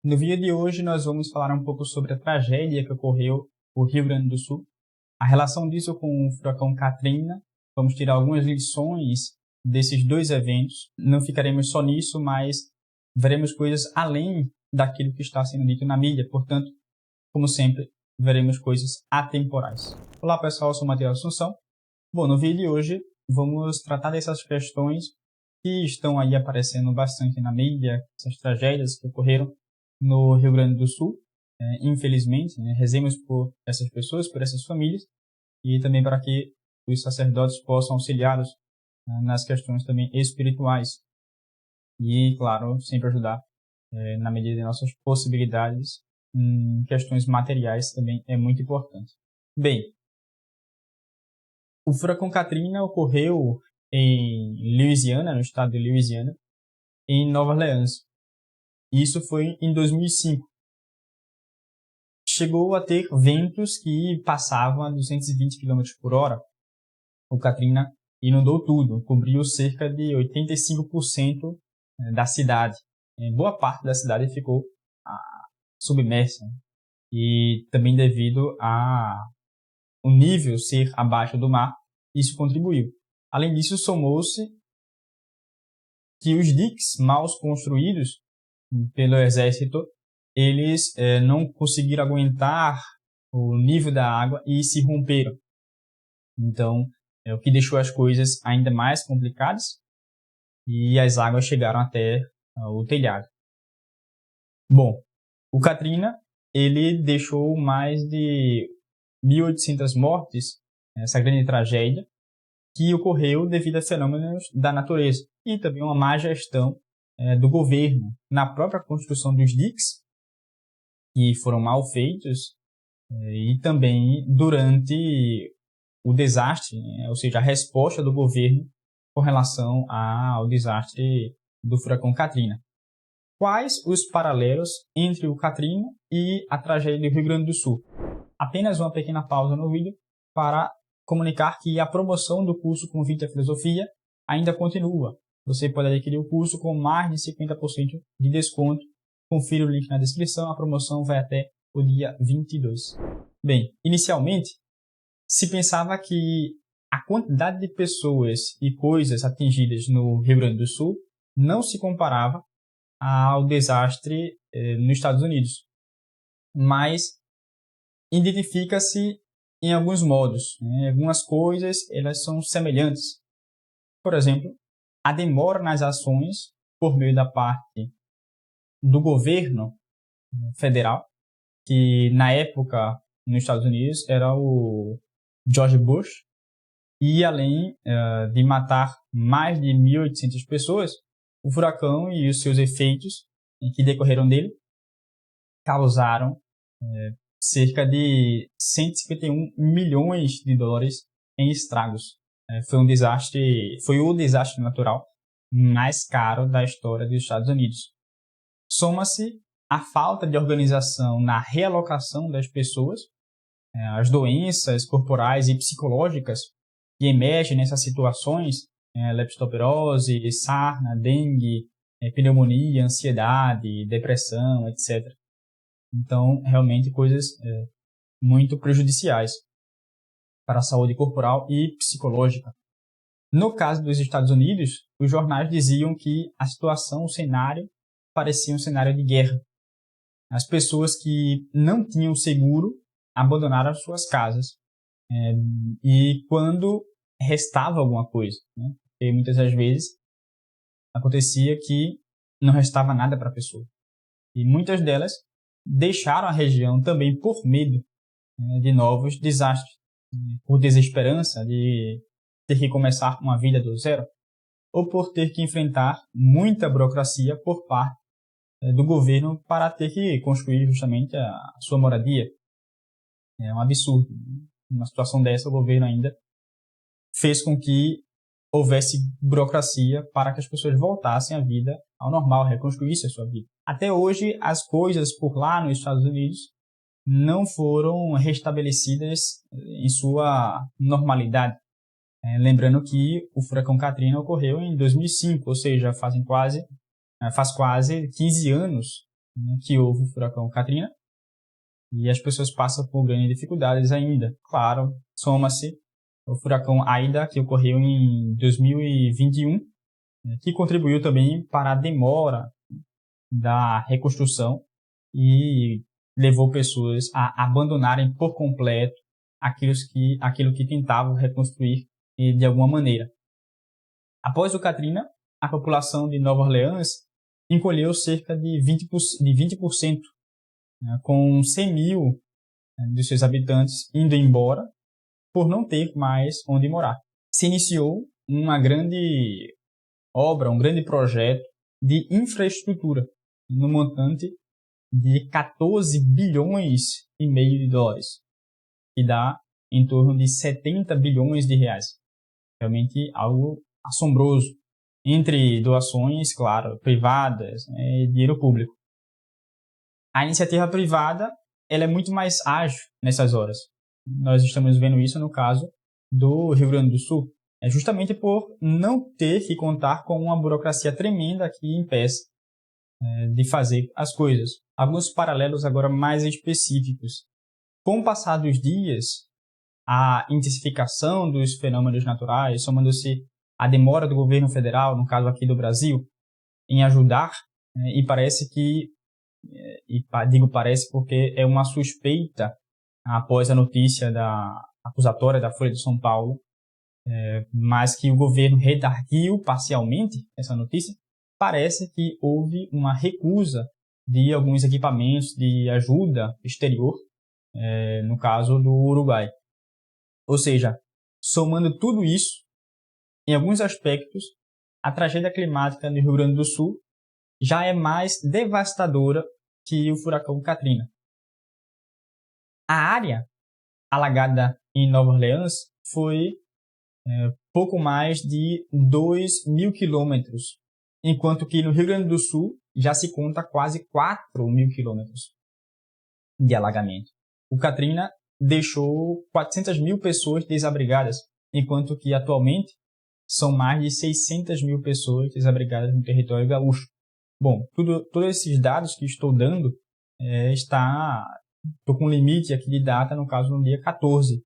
No vídeo de hoje nós vamos falar um pouco sobre a tragédia que ocorreu no Rio Grande do Sul, a relação disso com o furacão Katrina. Vamos tirar algumas lições desses dois eventos. Não ficaremos só nisso, mas veremos coisas além daquilo que está sendo dito na mídia. Portanto, como sempre, veremos coisas atemporais. Olá pessoal, eu sou Matheus Assunção. Bom, no vídeo de hoje vamos tratar dessas questões que estão aí aparecendo bastante na mídia, essas tragédias que ocorreram no Rio Grande do Sul. Infelizmente, rezemos por essas pessoas, por essas famílias, e também para que os sacerdotes possam auxiliá-los nas questões também espirituais. E, claro, sempre ajudar na medida de nossas possibilidades em questões materiais também é muito importante. Bem, o furacão Katrina ocorreu em Louisiana, no estado de Louisiana, em Nova Orleans. Isso foi em 2005. Chegou a ter ventos que passavam a 220 km por hora. O Katrina inundou tudo, cobriu cerca de 85% da cidade. Boa parte da cidade ficou submersa. E também devido ao nível ser abaixo do mar, isso contribuiu. Além disso, somou-se que os diques mal construídos pelo exército, eles não conseguiram aguentar o nível da água e se romperam. Então, o que deixou as coisas ainda mais complicadas, e as águas chegaram até o telhado. Bom, o Katrina, ele deixou mais de 1.800 mortes, essa grande tragédia, que ocorreu devido a fenômenos da natureza e também uma má gestão do governo na própria construção dos diques, que foram mal feitos, e também durante o desastre, ou seja, a resposta do governo com relação ao desastre do furacão Katrina. Quais os paralelos entre o Katrina e a tragédia do Rio Grande do Sul? Apenas uma pequena pausa no vídeo para comunicar que a promoção do curso Convite à Filosofia ainda continua. Você pode adquirir o curso com mais de 50% de desconto. Confira o link na descrição, a promoção vai até o dia 22. Bem, inicialmente, se pensava que a quantidade de pessoas e coisas atingidas no Rio Grande do Sul não se comparava ao desastre nos Estados Unidos. Mas identifica-se em alguns modos. Algumas coisas elas são semelhantes. Por exemplo, a demora nas ações por meio da parte do governo federal, que na época nos Estados Unidos era o George Bush, e além de matar mais de 1.800 pessoas, o furacão e os seus efeitos que decorreram dele causaram cerca de 151 milhões de dólares em estragos. Foi o desastre natural mais caro da história dos Estados Unidos. Soma-se a falta de organização na realocação das pessoas, as doenças corporais e psicológicas que emergem nessas situações, leptospirose, sarna, dengue, pneumonia, ansiedade, depressão, etc. Então, realmente, coisas muito prejudiciais para a saúde corporal e psicológica. No caso dos Estados Unidos, os jornais diziam que a situação, o cenário, parecia um cenário de guerra. As pessoas que não tinham seguro abandonaram as suas casas. E quando restava alguma coisa, porque muitas das vezes acontecia que não restava nada para a pessoa. E muitas delas deixaram a região também por medo de novos desastres, por desesperança de ter que começar uma vida do zero, ou por ter que enfrentar muita burocracia por parte do governo para ter que construir justamente a sua moradia. É um absurdo. Numa situação dessa, o governo ainda fez com que houvesse burocracia para que as pessoas voltassem à vida ao normal, reconstruíssem a sua vida. Até hoje, as coisas por lá nos Estados Unidos não foram restabelecidas em sua normalidade. Lembrando que o furacão Katrina ocorreu em 2005, ou seja, faz quase 15 anos né, que houve o furacão Katrina, e as pessoas passam por grandes dificuldades ainda. Claro, soma-se o furacão Aida, que ocorreu em 2021, né, que contribuiu também para a demora da reconstrução e levou pessoas a abandonarem por completo aquilo que tentavam reconstruir de alguma maneira. Após o Katrina, a população de Nova Orleans encolheu cerca de 20%, né, com 100 mil de seus habitantes indo embora por não ter mais onde morar. Se iniciou uma grande obra, um grande projeto de infraestrutura no montante de 14 bilhões e meio de dólares, que dá em torno de 70 bilhões de reais. Realmente algo assombroso, entre doações, claro, privadas, né, e dinheiro público. A iniciativa privada ela é muito mais ágil nessas horas. Nós estamos vendo isso no caso do Rio Grande do Sul. É justamente por não ter que contar com uma burocracia tremenda que impeça de fazer as coisas. Alguns paralelos agora mais específicos. Com o passar dos dias, a intensificação dos fenômenos naturais, somando-se a demora do governo federal, no caso aqui do Brasil, em ajudar, e parece que, digo parece porque é uma suspeita após a notícia acusatória da Folha de São Paulo, mas que o governo redarguiu parcialmente essa notícia, parece que houve uma recusa de alguns equipamentos de ajuda exterior, no caso do Uruguai. Ou seja, somando tudo isso, em alguns aspectos, a tragédia climática no Rio Grande do Sul já é mais devastadora que o furacão Katrina. A área alagada em Nova Orleans foi pouco mais de 2.000 quilômetros, enquanto que no Rio Grande do Sul já se conta quase 4.000 quilômetros de alagamento. O Katrina deixou 400 mil pessoas desabrigadas, enquanto que atualmente são mais de 600 mil pessoas desabrigadas no território gaúcho. Bom, todos esses dados que estou dando, estou com um limite aqui de data, no caso no dia 14,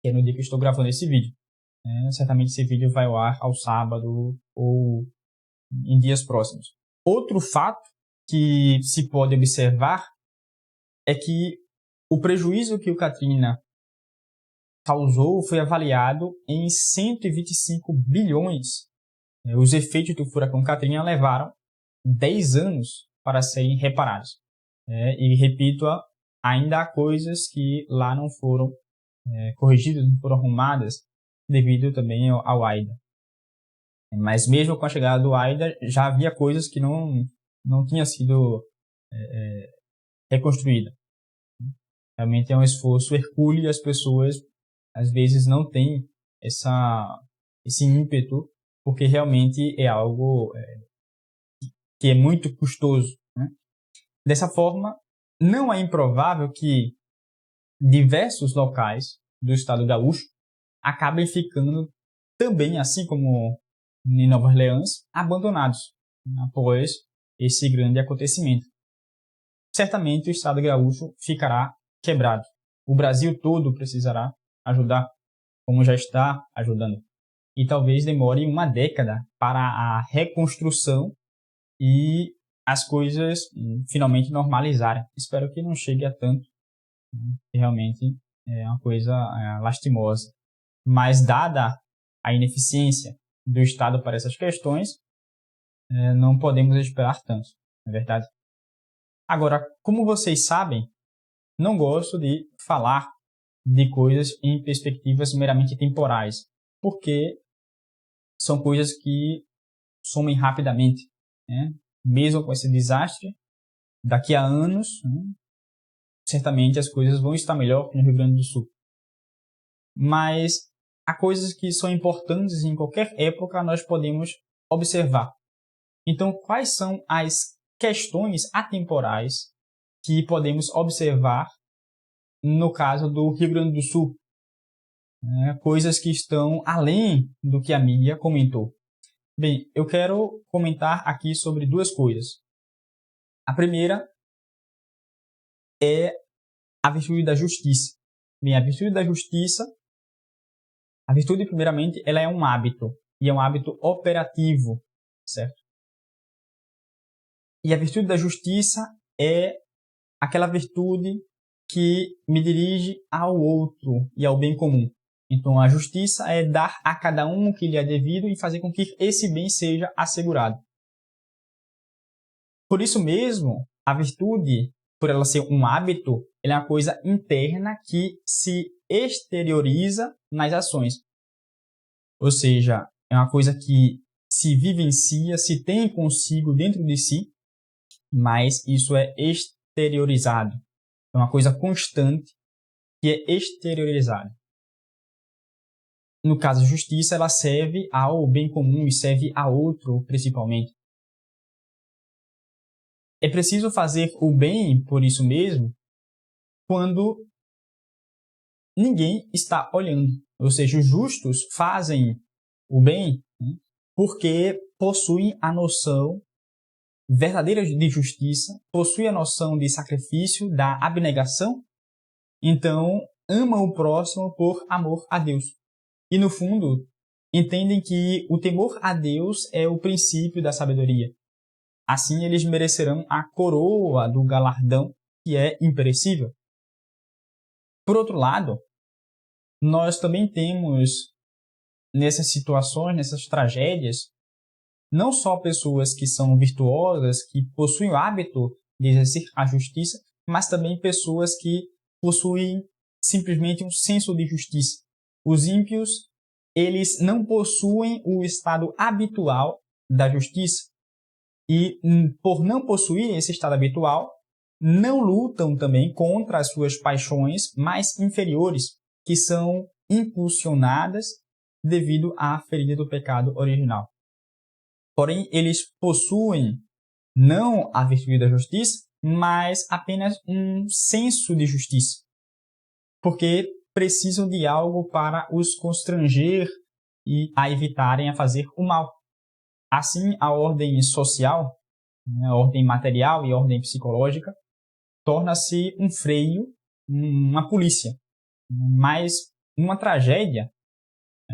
que é no dia que estou gravando esse vídeo. Certamente esse vídeo vai ao ar ao sábado ou em dias próximos. Outro fato que se pode observar é que o prejuízo que o Katrina causou foi avaliado em 125 bilhões. Os efeitos do furacão Katrina levaram 10 anos para serem reparados. E repito, ainda há coisas que lá não foram corrigidas, não foram arrumadas devido também ao Aida. Mas mesmo com a chegada do Aida, já havia coisas que não tinham sido reconstruídas. Realmente é um esforço hercúleo e as pessoas às vezes não têm esse ímpeto, porque realmente é algo que é muito custoso. Né? Dessa forma, não é improvável que diversos locais do estado gaúcho acabem ficando também, assim como em Nova Orleans, abandonados após esse grande acontecimento. Certamente o estado gaúcho ficará quebrado. O Brasil todo precisará ajudar, como já está ajudando. E talvez demore uma década para a reconstrução e as coisas finalmente normalizarem. Espero que não chegue a tanto, que realmente é uma coisa lastimosa. Mas dada a ineficiência do Estado para essas questões, não podemos esperar tanto, não é verdade? Agora, como vocês sabem, não gosto de falar de coisas em perspectivas meramente temporais, porque são coisas que somem rapidamente. Né? Mesmo com esse desastre, daqui a anos, certamente as coisas vão estar melhor no Rio Grande do Sul. Mas há coisas que são importantes em qualquer época nós podemos observar. Então, quais são as questões atemporais que podemos observar no caso do Rio Grande do Sul? Coisas que estão além do que a mídia comentou. Bem, eu quero comentar aqui sobre duas coisas. A primeira é a virtude da justiça. Bem, a virtude da justiça, a virtude, primeiramente, ela é um hábito, e é um hábito operativo, certo? E a virtude da justiça é aquela virtude que me dirige ao outro e ao bem comum. Então, a justiça é dar a cada um o que lhe é devido e fazer com que esse bem seja assegurado. Por isso mesmo, a virtude, por ela ser um hábito, ela é uma coisa interna que se exterioriza nas ações. Ou seja, é uma coisa que se vivencia, se tem consigo dentro de si, mas isso é exteriorizado. É uma coisa constante que é exteriorizada. No caso, a justiça, ela serve ao bem comum e serve a outro, principalmente. É preciso fazer o bem, por isso mesmo, quando ninguém está olhando. Ou seja, os justos fazem o bem, né, porque possuem a noção verdadeira de justiça, possuem a noção de sacrifício, da abnegação, então amam o próximo por amor a Deus. E, no fundo, entendem que o temor a Deus é o princípio da sabedoria. Assim, eles merecerão a coroa do galardão, que é imperecível. Por outro lado, nós também temos, nessas situações, nessas tragédias, não só pessoas que são virtuosas, que possuem o hábito de exercer a justiça, mas também pessoas que possuem simplesmente um senso de justiça. Os ímpios, eles não possuem o estado habitual da justiça. E, por não possuir esse estado habitual, não lutam também contra as suas paixões mais inferiores, que são impulsionadas devido à ferida do pecado original. Porém, eles possuem não a virtude da justiça, mas apenas um senso de justiça, porque precisam de algo para os constranger e a evitarem a fazer o mal. Assim, a ordem social, a ordem material e a ordem psicológica, torna-se um freio, uma polícia. Mas numa tragédia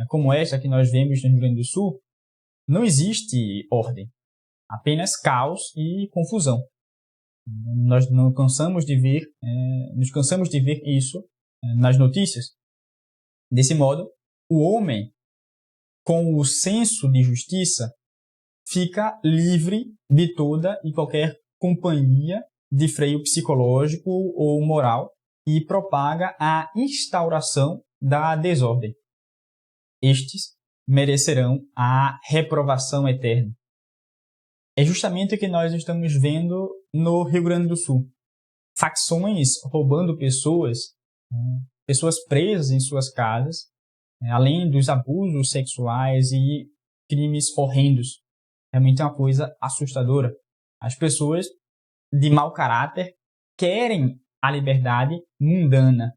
como essa que nós vemos no Rio Grande do Sul, não existe ordem, apenas caos e confusão. Nós não cansamos de ver, nos cansamos de ver isso nas notícias. Desse modo, o homem, com o senso de justiça, fica livre de toda e qualquer companhia de freio psicológico ou moral e propaga a instauração da desordem. Estes merecerão a reprovação eterna. É justamente o que nós estamos vendo no Rio Grande do Sul. Facções roubando pessoas, pessoas presas em suas casas, além dos abusos sexuais e crimes horrendos. Realmente é uma coisa assustadora. As pessoas de mau caráter querem a liberdade mundana,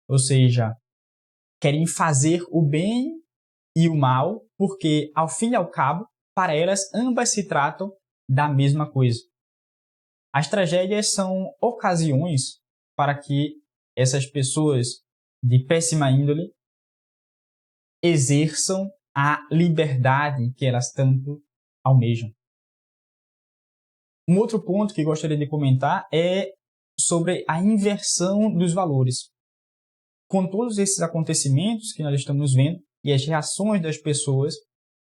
ou seja, querem fazer o bem e o mal, porque, ao fim e ao cabo, para elas, ambas se tratam da mesma coisa. As tragédias são ocasiões para que essas pessoas de péssima índole exerçam a liberdade que elas tanto almejam. Um outro ponto que gostaria de comentar é sobre a inversão dos valores. Com todos esses acontecimentos que nós estamos vendo e as reações das pessoas,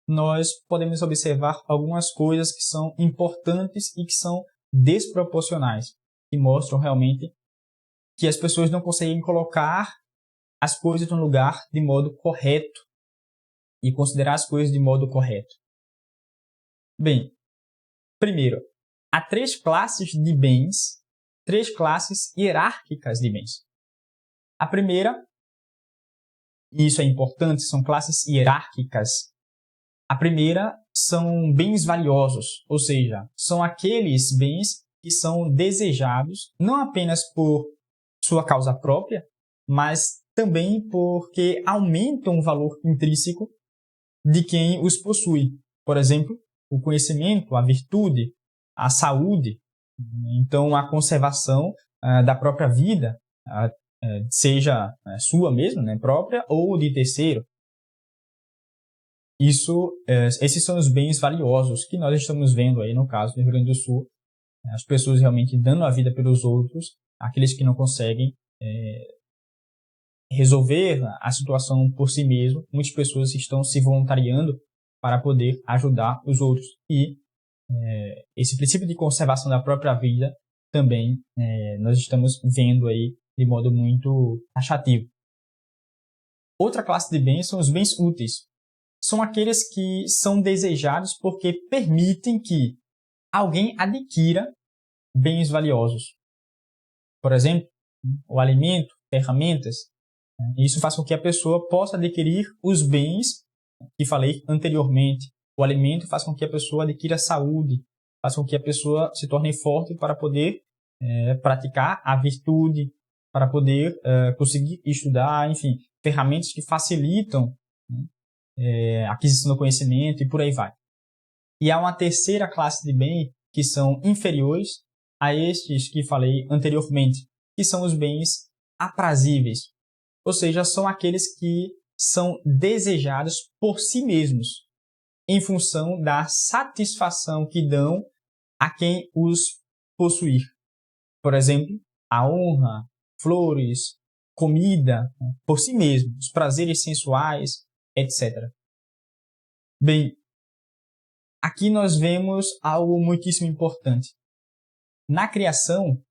nós podemos observar algumas coisas que são importantes e que são desproporcionais, que mostram realmente que as pessoas não conseguem colocar as coisas no lugar de modo correto e considerar as coisas de modo correto. Bem, primeiro, há três classes de bens, três classes hierárquicas de bens. A primeira, e isso é importante, são classes hierárquicas. A primeira são bens valiosos, ou seja, são aqueles bens que são desejados não apenas por sua causa própria, mas também porque aumentam o valor intrínseco de quem os possui. Por exemplo, o conhecimento, a virtude, a saúde, Então, a conservação da própria vida, seja sua mesmo, né, própria, ou de terceiro. Esses são os bens valiosos que nós estamos vendo aí no caso do Rio Grande do Sul. As pessoas realmente dando a vida pelos outros, aqueles que não conseguem resolver a situação por si mesmo. Muitas pessoas estão se voluntariando para poder ajudar os outros. E esse princípio de conservação da própria vida também nós estamos vendo aí de modo muito taxativo. Outra classe de bens são os bens úteis. São aqueles que são desejados porque permitem que alguém adquira bens valiosos. Por exemplo, o alimento, ferramentas. Isso faz com que a pessoa possa adquirir os bens que falei anteriormente. O alimento faz com que a pessoa adquira saúde, faz com que a pessoa se torne forte para poder praticar a virtude, para poder conseguir estudar, enfim, ferramentas que facilitam a aquisição do conhecimento e por aí vai. E há uma terceira classe de bens que são inferiores a estes que falei anteriormente, que são os bens aprazíveis, ou seja, são aqueles que são desejados por si mesmos, em função da satisfação que dão a quem os possuir. Por exemplo, a honra, flores, comida, por si mesmo, os prazeres sensuais, etc. Bem, aqui nós vemos algo muitíssimo importante. Na criação,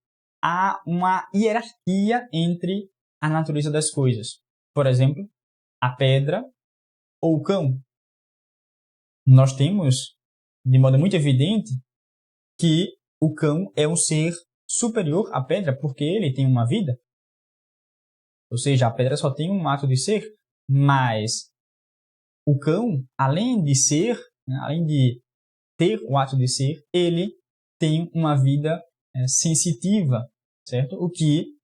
há uma hierarquia entre a natureza das coisas. Por exemplo, a pedra ou o cão. Nós temos, de modo muito evidente, que o cão é um ser superior à pedra porque ele tem uma vida. Ou seja, a pedra só tem um ato de ser, mas o cão, além de ser, além de ter o ato de ser, ele tem uma vida sensitiva, certo? O que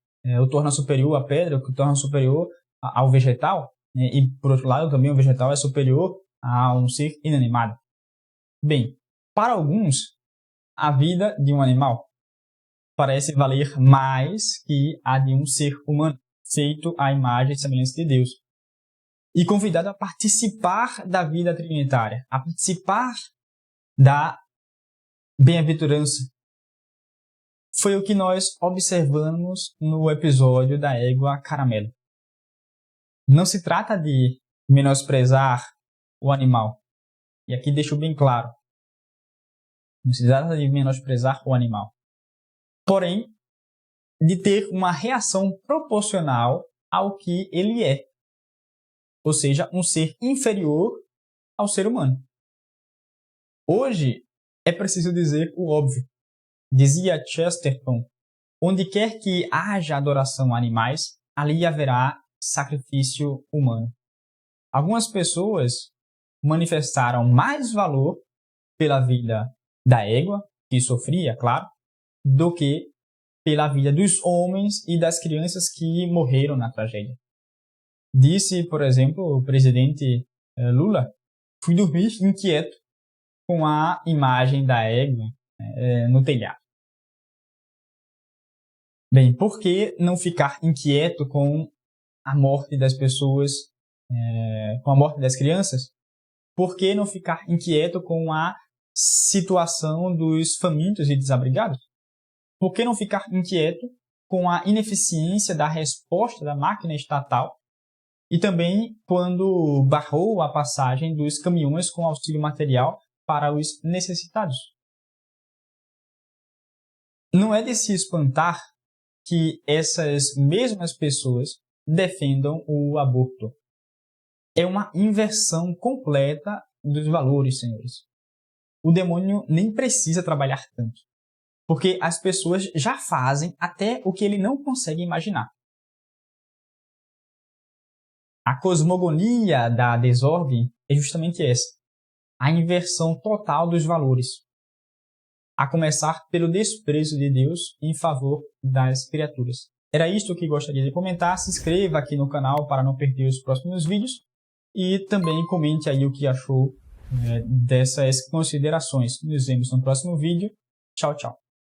o torna superior à pedra, o que o torna superior ao vegetal, e por outro lado também o vegetal é superior a um ser inanimado. Bem, para alguns, a vida de um animal parece valer mais que a de um ser humano, feito à imagem e semelhança de Deus, e convidado a participar da vida trinitária, a participar da bem-aventurança. Foi o que nós observamos no episódio da égua caramelo. Não se trata de menosprezar o animal. E aqui deixo bem claro. Não se trata de menosprezar o animal. Porém, de ter uma reação proporcional ao que ele é. Ou seja, um ser inferior ao ser humano. Hoje, é preciso dizer o óbvio. Dizia Chesterton, onde quer que haja adoração a animais, ali haverá sacrifício humano. Algumas pessoas manifestaram mais valor pela vida da égua, que sofria, claro, do que pela vida dos homens e das crianças que morreram na tragédia. Disse, por exemplo, o presidente Lula, fui dormir inquieto com a imagem da égua no telhado. Bem, por que não ficar inquieto com a morte das pessoas, com a morte das crianças? Por que não ficar inquieto com a situação dos famintos e desabrigados? Por que não ficar inquieto com a ineficiência da resposta da máquina estatal e também quando barrou a passagem dos caminhões com auxílio material para os necessitados? Não é de se espantar que essas mesmas pessoas defendam o aborto. É uma inversão completa dos valores, senhores. O demônio nem precisa trabalhar tanto, porque as pessoas já fazem até o que ele não consegue imaginar. A cosmogonia da desordem é justamente essa, a inversão total dos valores, a começar pelo desprezo de Deus em favor das criaturas. Era isto que gostaria de comentar. Se inscreva aqui no canal para não perder os próximos vídeos e também comente aí o que achou dessas considerações. Nos vemos no próximo vídeo. Tchau, tchau.